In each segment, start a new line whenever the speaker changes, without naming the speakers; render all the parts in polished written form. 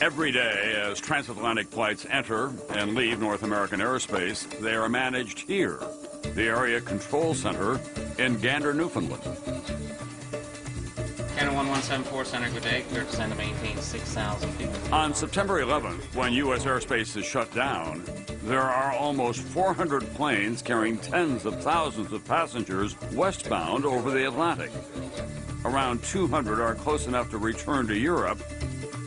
Every day, as transatlantic flights enter and leave North American airspace, they are managed here, the Area Control Center in Gander, Newfoundland.
Gander 1174 Center, good day. Clear to send and maintain 6,000 people.
On September 11th, when U.S. airspace is shut down, there are almost 400 planes carrying tens of thousands of passengers westbound over the Atlantic. Around 200 are close enough to return to Europe.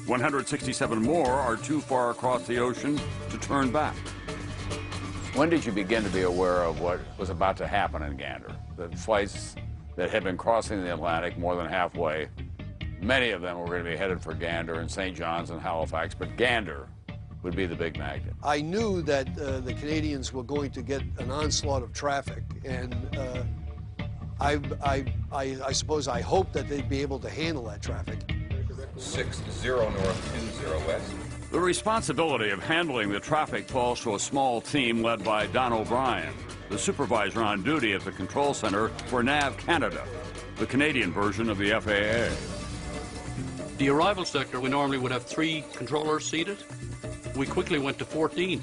167 more are too far across the ocean to turn back.
When did you begin to be aware of what was about to happen in Gander? The flights that had been crossing the Atlantic more than halfway, many of them were going to be headed for Gander and St. John's and Halifax, but Gander would be the big magnet.
I knew that the Canadians were going to get an onslaught of traffic, and I suppose I hoped that they'd be able to handle that traffic.
60 north, 20 west.
The responsibility of handling the traffic falls to a small team led by Don O'Brien, the supervisor on duty at the control center for NAV Canada, the Canadian version of the FAA.
The arrival sector, we normally would have 3 controllers seated. We quickly went to 14.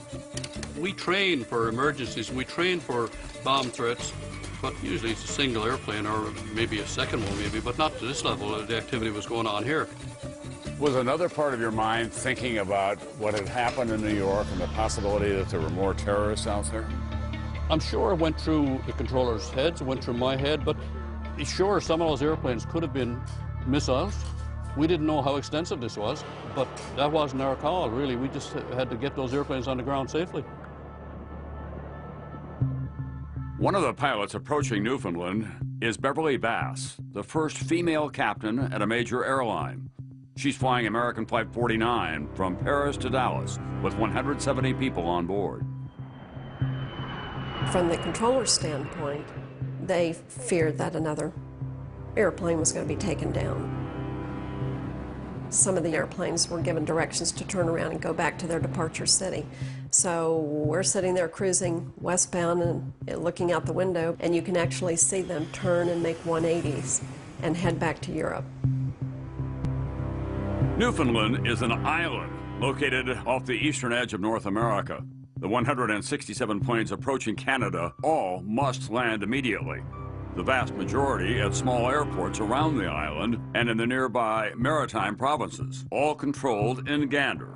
We train for emergencies, we train for bomb threats, but usually it's a single airplane or maybe a second one maybe, but not to this level. The activity was going on here.
Was another part of your mind thinking about what had happened in New York and the possibility that there were more terrorists out there?
I'm sure it went through the controllers' heads, it went through my head, but sure, some of those airplanes could have been missiles. We didn't know how extensive this was, but that wasn't our call, really. We just had to get those airplanes on the ground safely.
One of the pilots approaching Newfoundland is Beverly Bass, the first female captain at a major airline. She's flying American Flight 49 from Paris to Dallas with 170 people on board.
From the controller's standpoint, they feared that another airplane was going to be taken down. Some of the airplanes were given directions to turn around and go back to their departure city. So we're sitting there cruising westbound and looking out the window, and you can actually see them turn and make 180s and head back to Europe.
Newfoundland is an island located off the eastern edge of North America. The 167 planes approaching Canada all must land immediately. The vast majority at small airports around the island and in the nearby maritime provinces, all controlled in Gander.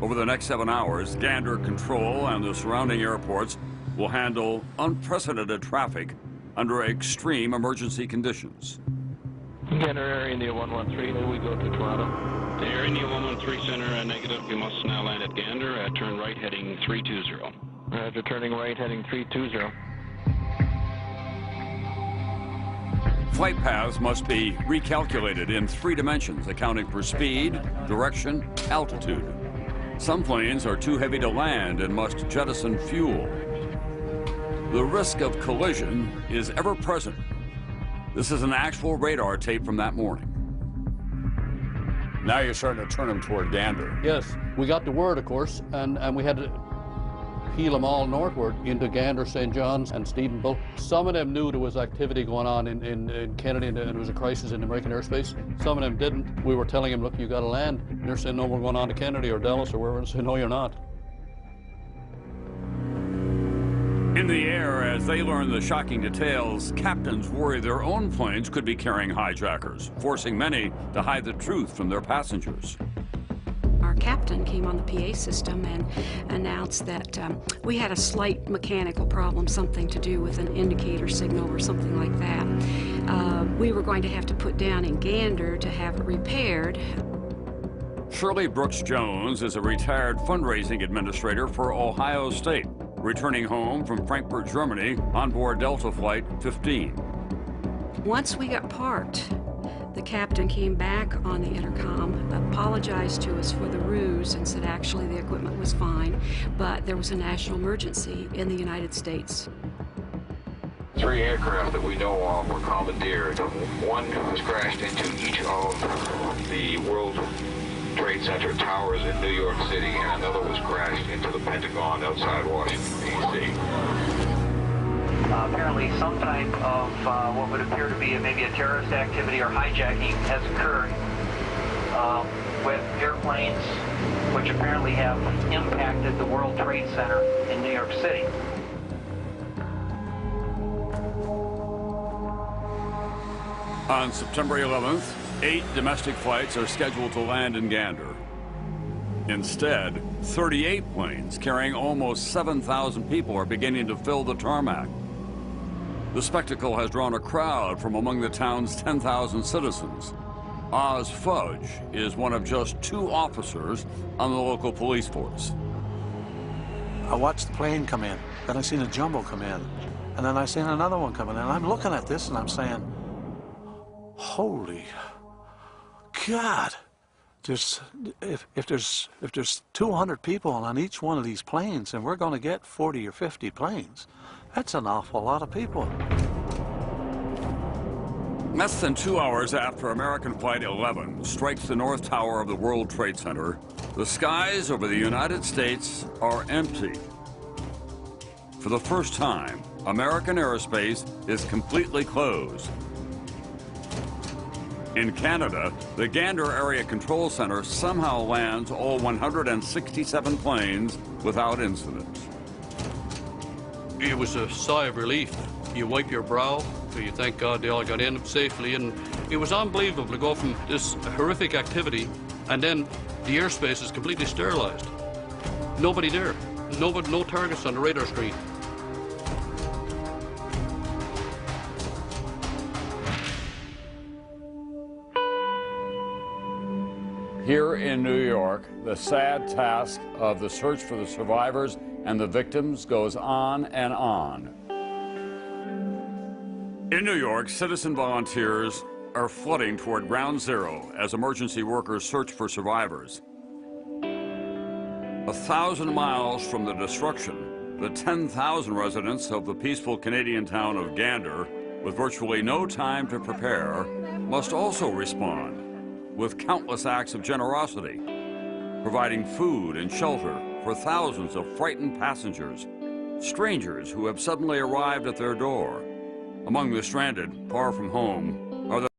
Over the next 7 hours, Gander Control and the surrounding airports will handle unprecedented traffic under extreme emergency conditions.
Gander Air India 113, here we go to Toronto.
Air India 113 Center, negative. You must now land at Gander. Turn right heading 320.
Roger, turning right heading 320.
Flight paths must be recalculated in 3 dimensions, accounting for speed, direction, altitude. Some planes are too heavy to land and must jettison fuel. The risk of collision is ever present. This is an actual radar tape from that morning.
Now you're starting to turn them toward Gander.
Yes, we got the word, of course, and we had to heel them all northward into Gander, St. John's, and Stephenville. Some of them knew there was activity going on in Kennedy and there was a crisis in American airspace. Some of them didn't. We were telling them, look, you got to land. And they're saying, no, we're going on to Kennedy or Dallas or wherever. And saying, no, you're not.
In the air, as they learn the shocking details, captains worry their own planes could be carrying hijackers, forcing many to hide the truth from their passengers.
Our captain came on the PA system and announced that we had a slight mechanical problem, something to do with an indicator signal or something like that. We were going to have to put down in Gander to have it repaired.
Shirley Brooks Jones is a retired fundraising administrator for Ohio State, returning home from Frankfurt, Germany, on board Delta Flight 15.
Once we got parked, the captain came back on the intercom, apologized to us for the ruse, and said actually the equipment was fine, but there was a national emergency in the United States.
3 aircraft that we know of were commandeered. One was crashed into each of the World Trade Center towers in New York City, and another was crashed into the Pentagon outside Washington, D.C.
Apparently some type of what would appear to be maybe a terrorist activity or hijacking has occurred. with airplanes which apparently have impacted the World Trade Center in New York City.
On September 11th, 8 domestic flights are scheduled to land in Gander. Instead, 38 planes carrying almost 7,000 people are beginning to fill the tarmac. The spectacle has drawn a crowd from among the town's 10,000 citizens. Oz Fudge is one of just 2 officers on the local police force.
I watched the plane come in, then I seen a jumbo come in, and then I seen another one come in, and I'm looking at this and I'm saying, holy God, if there's 200 people on each one of these planes and we're going to get 40 or 50 planes, that's an awful lot of people.
Less than 2 hours after American Flight 11 strikes the North Tower of the World Trade Center, the skies over the United States are empty. For the first time, American airspace is completely closed. In Canada, the Gander Area Control Center somehow lands all 167 planes without incident.
It was a sigh of relief. You wipe your brow, you thank God they all got in safely, and it was unbelievable to go from this horrific activity and then the airspace is completely sterilized. Nobody there, no targets on the radar screen.
Here in New York, the sad task of the search for the survivors and the victims goes on and on.
In New York, citizen volunteers are flooding toward Ground Zero as emergency workers search for survivors. 1,000 miles from the destruction, the 10,000 residents of the peaceful Canadian town of Gander, with virtually no time to prepare, must also respond with countless acts of generosity, providing food and shelter for thousands of frightened passengers, strangers who have suddenly arrived at their door. Among the stranded, far from home, are the